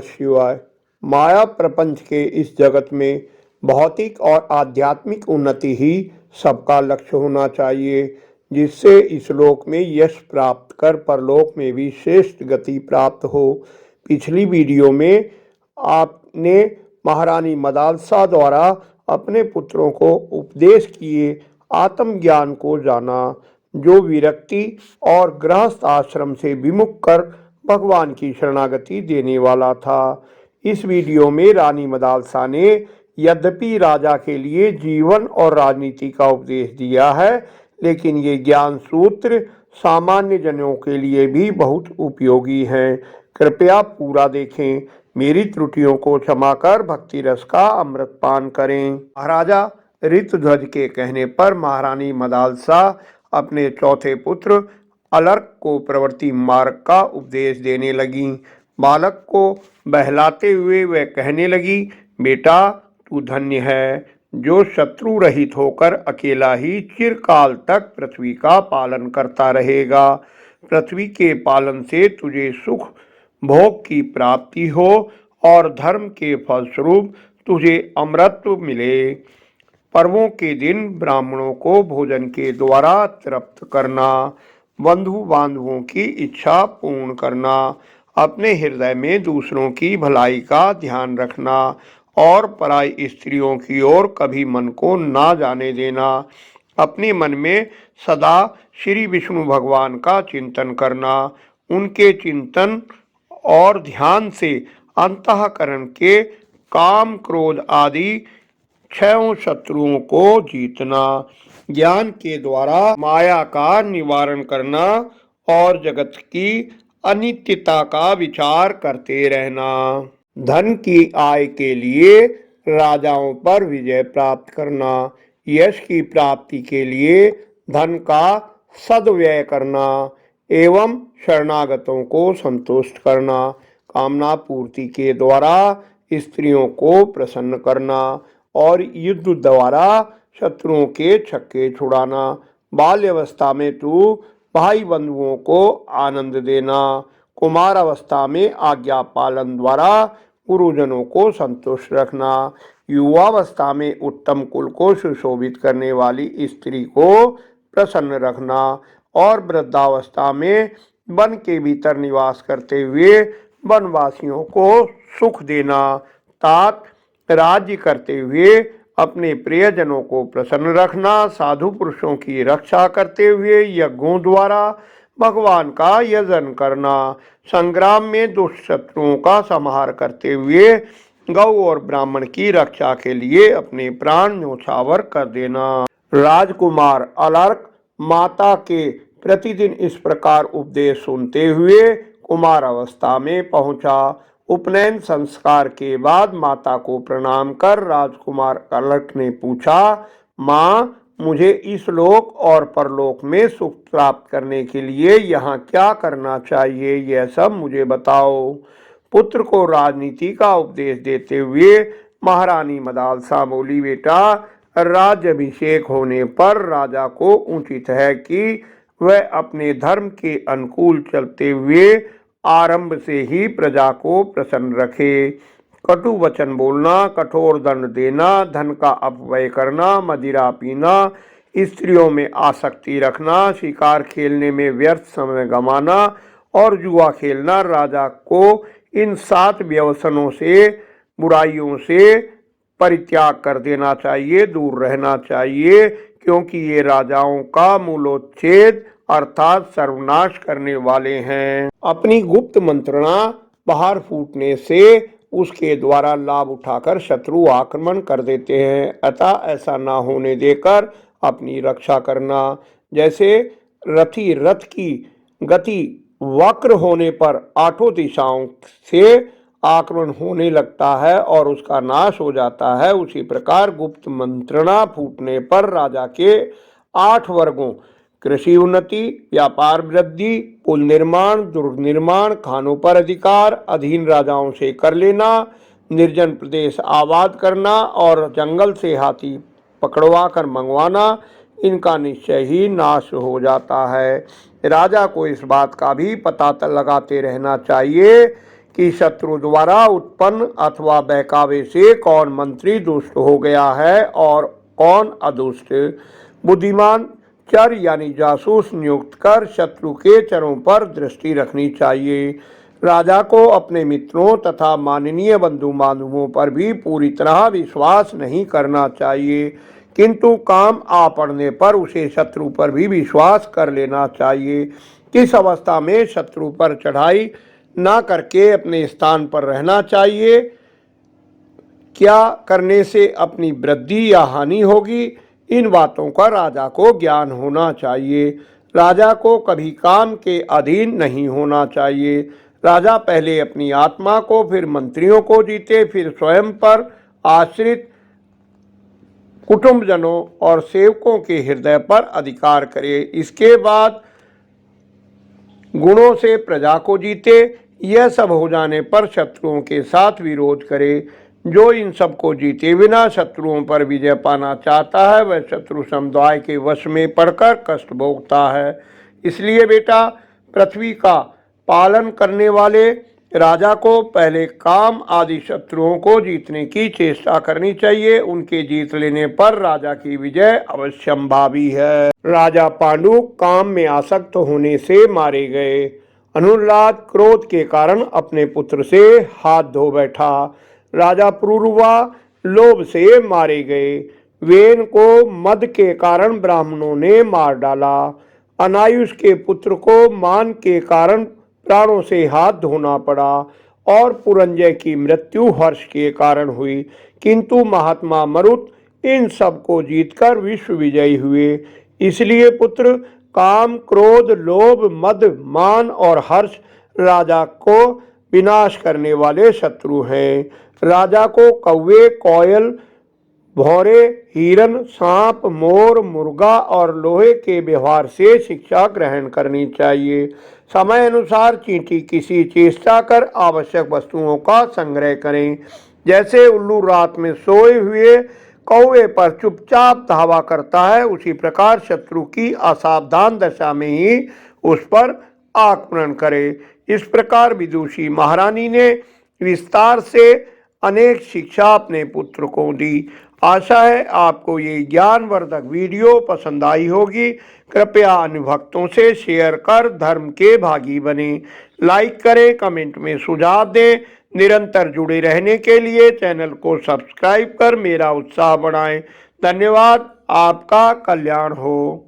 नमः शिवाय। माया प्रपंच के इस जगत में भौतिक और आध्यात्मिक उन्नति ही सबका लक्ष्य होना चाहिए, जिससे इस लोक में यश प्राप्त कर परलोक में भी श्रेष्ठ गति प्राप्त हो। पिछली वीडियो में आपने महारानी मदालसा द्वारा अपने पुत्रों को उपदेश किए आत्मज्ञान को जाना, जो विरक्ति और गृहस्थ आश्रम से विमुख कर भगवान की शरणागति देने वाला था। इस वीडियो में रानी मदालसा ने यद्यपि राजा के लिए जीवन और राजनीति का उपदेश दिया है, लेकिन ये ज्ञान सूत्र सामान्य जनों के लिए भी बहुत उपयोगी हैं। कृपया पूरा देखें। मेरी त्रुटियों को क्षमा कर भक्ति रस का अमृत पान करें। महाराजा ऋतुध्वज के कहने पर महारानी मदालसा अपने चौथे पुत्र अलर्क को प्रवृत्ति मार्ग का उपदेश देने लगी। बालक को बहलाते हुए वह कहने लगी, बेटा तू धन्य है जो शत्रु रहित होकर अकेला ही चिरकाल तक पृथ्वी का पालन करता रहेगा। पृथ्वी के पालन से तुझे सुख भोग की प्राप्ति हो और धर्म के फलस्वरूप तुझे अमृतत्व मिले। पर्वों के दिन ब्राह्मणों को भोजन के द्वारा तृप्त करना, बंधु बांधवों की इच्छा पूर्ण करना, अपने हृदय में दूसरों की भलाई का ध्यान रखना और पराई स्त्रियों की ओर कभी मन को ना जाने देना, अपने मन में सदा श्री विष्णु भगवान का चिंतन करना, उनके चिंतन और ध्यान से अंतःकरण के काम क्रोध आदि छयों शत्रुओं को जीतना, ज्ञान के द्वारा माया का निवारण करना और जगत की अनित्यता का विचार करते रहना, धन की आय के लिए राजाओं पर विजय प्राप्त करना, यश की प्राप्ति के लिए धन का सद्व्यय करना एवं शरणागतों को संतुष्ट करना, कामना पूर्ति के द्वारा स्त्रियों को प्रसन्न करना और युद्ध द्वारा शत्रुओं के छक्के छुड़ाना, बाल्यावस्था में तू भाई बंधुओं को आनंद देना, कुमार अवस्था में आज्ञा पालन द्वारा गुरुजनों को संतुष्ट रखना, युवावस्था में उत्तम कुल को सुशोभित करने वाली स्त्री को प्रसन्न रखना और वृद्धावस्था में वन के भीतर निवास करते हुए वनवासियों को सुख देना, तात राज्य करते हुए अपने प्रियजनों को प्रसन्न रखना, साधु पुरुषों की रक्षा करते हुए यज्ञों द्वारा भगवान का यजन करना, संग्राम में दुष्ट शत्रुओं का संहार करते हुए गौ और ब्राह्मण की रक्षा के लिए अपने प्राण न्योछावर कर देना। राजकुमार अलर्क माता के प्रतिदिन इस प्रकार उपदेश सुनते हुए कुमार अवस्था में पहुंचा। उपनयन संस्कार के बाद माता को प्रणाम कर राजकुमार अलर्क ने पूछा, माँ मुझे इस लोक और परलोक में सुख प्राप्त करने के लिए यहाँ क्या करना चाहिए, यह सब मुझे बताओ। पुत्र को राजनीति का उपदेश देते हुए महारानी मदालसा बोली, बेटा राज्याभिषेक होने पर राजा को उचित है कि वह अपने धर्म के अनुकूल चलते हुए आरंभ से ही प्रजा को प्रसन्न रखे। कटु वचन बोलना, कठोर दंड देना, धन का अपव्यय करना, मदिरा पीना, स्त्रियों में आसक्ति रखना, शिकार खेलने में व्यर्थ समय गंवाना और जुआ खेलना, राजा को इन 7 व्यसनों से, बुराइयों से परित्याग कर देना चाहिए, दूर रहना चाहिए, क्योंकि ये राजाओं का मूलोच्छेद अर्थात सर्वनाश करने वाले हैं। अपनी गुप्त मंत्रणा बाहर फूटने से उसके द्वारा लाभ उठाकर शत्रु आक्रमण कर देते हैं, अतः ऐसा ना होने देकर अपनी रक्षा करना। जैसे रथी रथ की गति वक्र होने पर 8 दिशाओं से आक्रमण होने लगता है और उसका नाश हो जाता है, उसी प्रकार गुप्त मंत्रणा फूटने पर राजा के 8 वर्गों कृषि उन्नति, व्यापार वृद्धि, पुल निर्माण, दुर्ग निर्माण, खानों पर अधिकार, अधीन राजाओं से कर लेना, निर्जन प्रदेश आबाद करना और जंगल से हाथी पकड़वा कर मंगवाना, इनका निश्चय ही नाश हो जाता है। राजा को इस बात का भी पता लगाते रहना चाहिए कि शत्रु द्वारा उत्पन्न अथवा बहकावे से कौन मंत्री दुष्ट हो गया है और कौन अदुष्ट। बुद्धिमान चर यानी जासूस नियुक्त कर शत्रु के चरों पर दृष्टि रखनी चाहिए। राजा को अपने मित्रों तथा माननीय बंधु बांधवों पर भी पूरी तरह विश्वास नहीं करना चाहिए, किंतु काम आ पड़ने पर उसे शत्रु पर भी विश्वास कर लेना चाहिए। किस अवस्था में शत्रु पर चढ़ाई ना करके अपने स्थान पर रहना चाहिए, क्या करने से अपनी वृद्धि या हानि होगी, इन बातों का राजा को ज्ञान होना चाहिए। राजा को कभी काम के अधीन नहीं होना चाहिए। राजा पहले अपनी आत्मा को, फिर मंत्रियों को जीते, फिर स्वयं पर आश्रित कुटुंबजनों और सेवकों के हृदय पर अधिकार करे। इसके बाद गुणों से प्रजा को जीते। यह सब हो जाने पर शत्रुओं के साथ विरोध करे। जो इन सब को जीते बिना शत्रुओं पर विजय पाना चाहता है वह शत्रु समुदाय के वश में पड़कर कष्ट भोगता है। इसलिए बेटा, पृथ्वी का पालन करने वाले राजा को पहले काम आदि शत्रुओं को जीतने की चेष्टा करनी चाहिए। उनके जीत लेने पर राजा की विजय अवश्यंभावी है। राजा पांडु काम में आसक्त होने से मारे गए। अनुराग क्रोध के कारण अपने पुत्र से हाथ धो बैठा। राजा पुरुरवा लोभ से मारे गए। वेन को मद के कारण ब्राह्मणों ने मार डाला। अनायुष के पुत्र को मान के कारण प्राणों से हाथ धोना पड़ा और पुरंजय की मृत्यु हर्ष के कारण हुई, किंतु महात्मा मरुत इन सब को जीतकर विश्व विजयी हुए। इसलिए पुत्र, काम, क्रोध, लोभ, मद, मान और हर्ष राजा को विनाश करने वाले शत्रु हैं। राजा को कौवे, कोयल, भौरे, हिरन, सांप, मोर, मुर्गा और लोहे के व्यवहार से शिक्षा ग्रहण करनी चाहिए। समय अनुसार चींटी किसी चेष्टा कर आवश्यक वस्तुओं का संग्रह करें। जैसे उल्लू रात में सोए हुए कौवे पर चुपचाप धावा करता है, उसी प्रकार शत्रु की असावधान दशा में ही उस पर आक्रमण करे। इस प्रकार विदुषी महारानी ने विस्तार से अनेक शिक्षा अपने पुत्र को दी। आशा है आपको ये ज्ञानवर्धक वीडियो पसंद आई होगी। कृपया अन्य भक्तों से शेयर कर धर्म के भागी बने। लाइक करें, कमेंट में सुझाव दें। निरंतर जुड़े रहने के लिए चैनल को सब्सक्राइब कर मेरा उत्साह बढ़ाएं। धन्यवाद। आपका कल्याण हो।